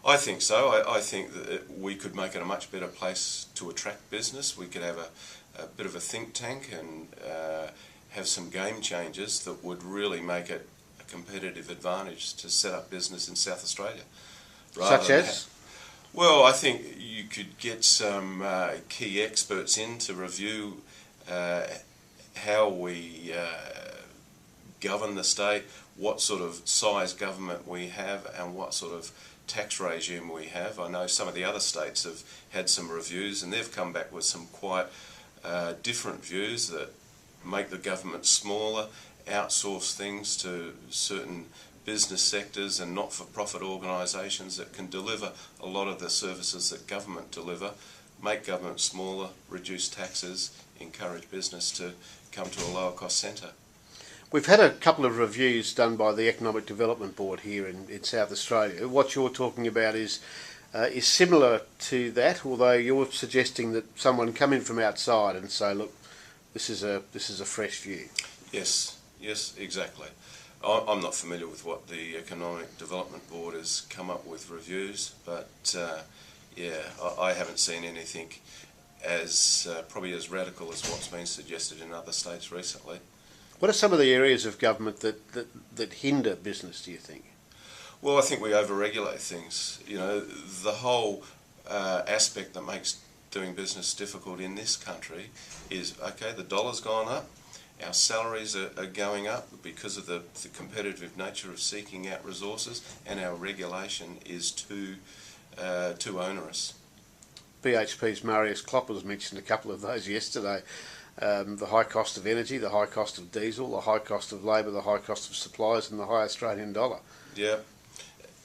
I think so. I think that we could make it a much better place to attract business. We could have a bit of a think tank and have some game changers that would really make it a competitive advantage to set up business in South Australia. Such as? Well, I think you could get some key experts in to review how we govern the state, what sort of size government we have, and what sort of tax regime we have. I know some of the other states have had some reviews and they've come back with some quite different views that make the government smaller, outsource things to certain business sectors and not-for-profit organisations that can deliver a lot of the services that government deliver, make government smaller, reduce taxes, encourage business to come to a lower cost centre. We've had a couple of reviews done by the Economic Development Board here in South Australia. What you're talking about is similar to that, although you're suggesting that someone come in from outside and say, look, this is a fresh view. Yes, exactly. I'm not familiar with what the Economic Development Board has come up with reviews, but I haven't seen anything as probably as radical as what's been suggested in other states recently. What are some of the areas of government that hinder business, do you think? Well, I think we overregulate things. You know, the whole aspect that makes doing business difficult in this country is, okay, the dollar's gone up, our salaries are going up because of the competitive nature of seeking out resources, and our regulation is too onerous. BHP's Marius Kloppers mentioned a couple of those yesterday. The high cost of energy, the high cost of diesel, the high cost of labour, the high cost of supplies, and the high Australian dollar. Yeah,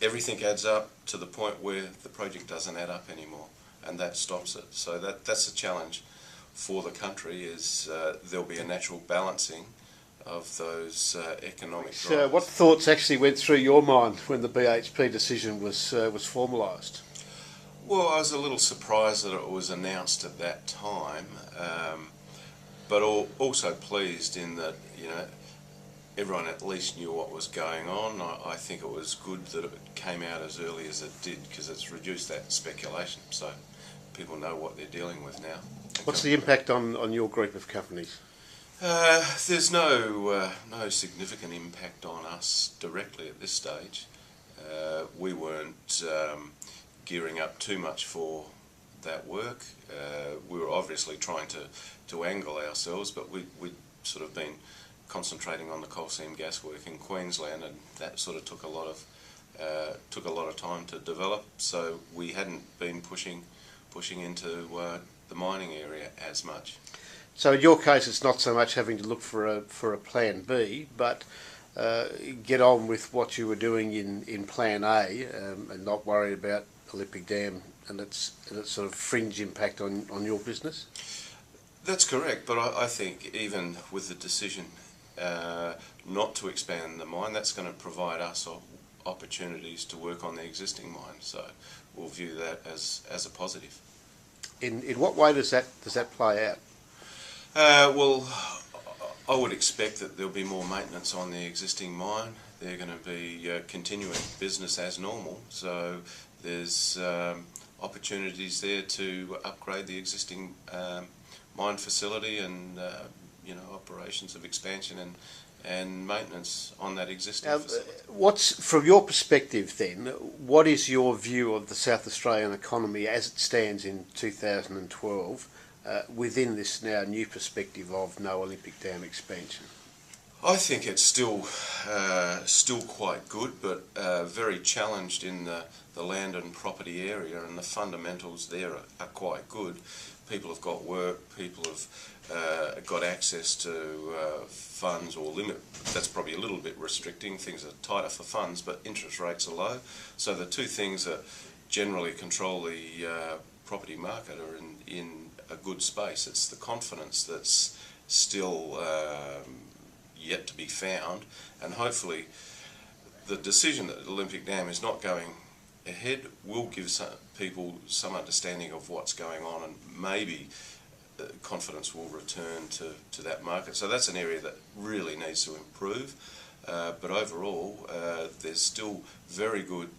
everything adds up to the point where the project doesn't add up anymore, and that stops it. So that's a challenge for the country, is there'll be a natural balancing of those economic drivers. So what thoughts actually went through your mind when the BHP decision was formalised? Well, I was a little surprised that it was announced at that time. But also pleased in that, you know, everyone at least knew what was going on. I think it was good that it came out as early as it did, because it's reduced that speculation, so people know what they're dealing with now. What's the impact on your group of companies? There's no significant impact on us directly at this stage. We weren't gearing up too much for that work. We were obviously trying to angle ourselves, but we'd sort of been concentrating on the coal seam gas work in Queensland, and that sort of took a lot of time to develop. So we hadn't been pushing into the mining area as much. So in your case, it's not so much having to look for a plan B, but get on with what you were doing in plan A, and not worry about Olympic Dam and its sort of fringe impact on your business? That's correct, but I think even with the decision not to expand the mine, that's going to provide us opportunities to work on the existing mine. So we'll view that as a positive. In what way does that play out? Well, I would expect that there'll be more maintenance on the existing mine. They're going to be continuing business as normal, so there's opportunities there to upgrade the existing mine facility and operations of expansion and maintenance on that existing facility. From your perspective then, what is your view of the South Australian economy as it stands in 2012 within this now new perspective of no Olympic Dam expansion? I think it's still quite good, but very challenged in the land and property area, and the fundamentals there are quite good. People have got work, people have got access to funds or limit. That's probably a little bit restricting. Things are tighter for funds, but interest rates are low. So the two things that generally control the property market are in a good space. It's the confidence that's still yet to be found, and hopefully the decision that the Olympic Dam is not going ahead will give people some understanding of what's going on, and maybe confidence will return to that market. So that's an area that really needs to improve, but overall there's still very good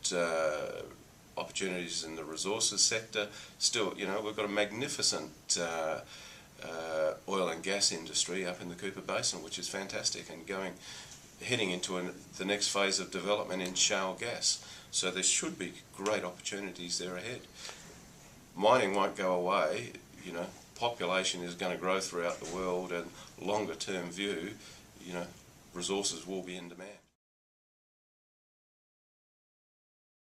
opportunities in the resources sector. Still, you know, we've got a magnificent oil and gas industry up in the Cooper Basin, which is fantastic, and heading into the next phase of development in shale gas. So there should be great opportunities there ahead. Mining won't go away, you know, population is going to grow throughout the world, and longer term view, you know, resources will be in demand.